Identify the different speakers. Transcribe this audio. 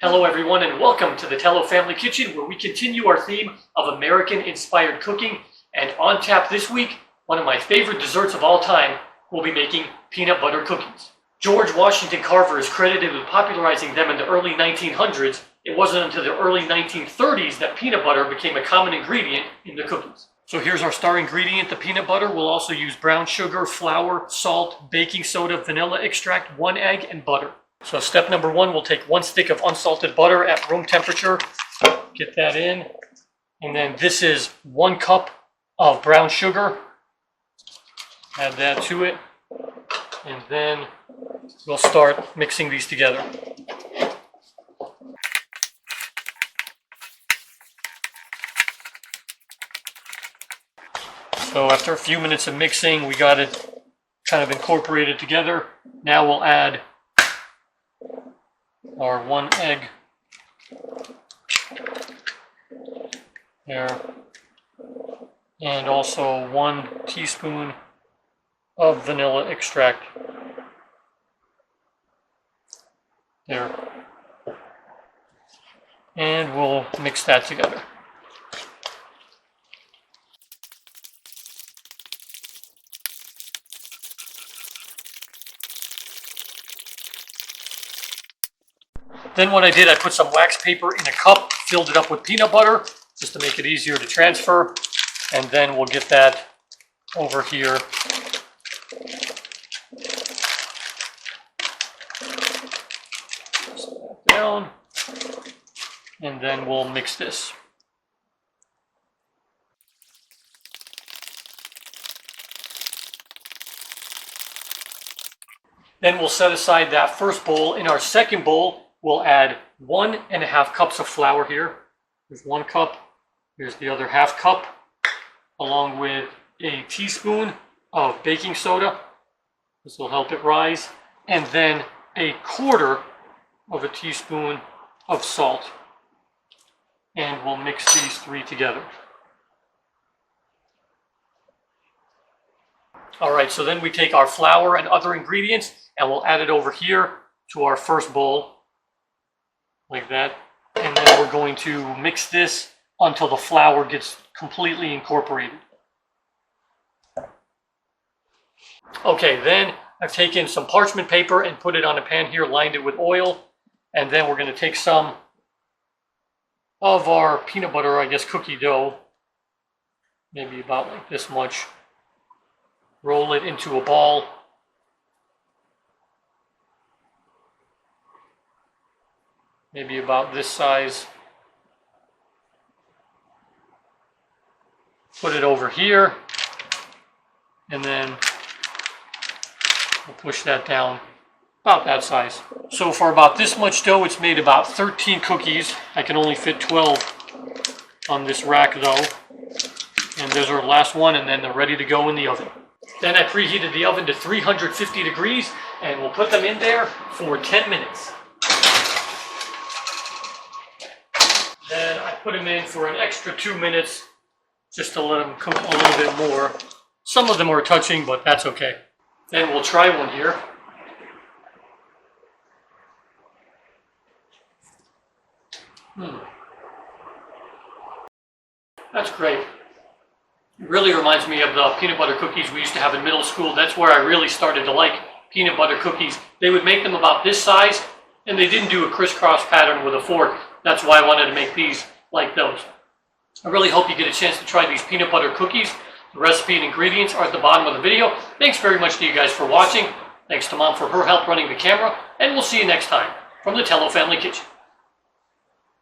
Speaker 1: Hello everyone and welcome to the Tellow Family Kitchen, where we continue our theme of American-inspired cooking. And on tap this week, one of my favorite desserts of all time, we'll be making peanut butter cookies. George Washington Carver is credited with popularizing them in the early 1900s. It wasn't until the early 1930s that peanut butter became a common ingredient in the cookies. So here's our star ingredient, the peanut butter. We'll also use brown sugar, flour, salt, baking soda, vanilla extract, 1 egg, and butter. So step number 1, we'll take 1 stick of unsalted butter at room temperature, get that in, and then this is 1 cup of brown sugar, add that to it, and then we'll start mixing these together. So after a few minutes of mixing, we got it kind of incorporated together. Now we'll add our 1 egg there, and also 1 teaspoon of vanilla extract there, and we'll mix that together. Then what I did, I put some wax paper in a cup, filled it up with peanut butter, just to make it easier to transfer. And then we'll get that over here. Press that down. And then we'll mix this. Then we'll set aside that first bowl. In our second bowl, we'll add 1½ cups of flour here. There's 1 cup. Here's the other ½ cup, along with a teaspoon of baking soda. This will help it rise. And then 1/4 of a teaspoon of salt. And we'll mix these 3 together. All right, so then we take our flour and other ingredients and we'll add it over here to our first bowl. Like that, and then we're going to mix this until the flour gets completely incorporated. Okay, then I've taken some parchment paper and put it on a pan here, lined it with oil, and then we're going to take some of our peanut butter, I guess cookie dough, maybe about like this much, roll it into a ball. Maybe about this size. Put it over here, and then we'll push that down about that size. So for about this much dough, it's made about 13 cookies. I can only fit 12 on this rack though. And there's our last one, and then they're ready to go in the oven. Then I preheated the oven to 350 degrees, and we'll put them in there for 10 minutes. Then I put them in for an extra 2 minutes, just to let them cook a little bit more. Some of them are touching, but that's okay. Then we'll try one here. That's great. It really reminds me of the peanut butter cookies we used to have in middle school. That's where I really started to like peanut butter cookies. They would make them about this size, and they didn't do a crisscross pattern with a fork. That's why I wanted to make these like those. I really hope you get a chance to try these peanut butter cookies. The recipe and ingredients are at the bottom of the video. Thanks very much to you guys for watching. Thanks to Mom for her help running the camera. And we'll see you next time from the Tellow Family Kitchen.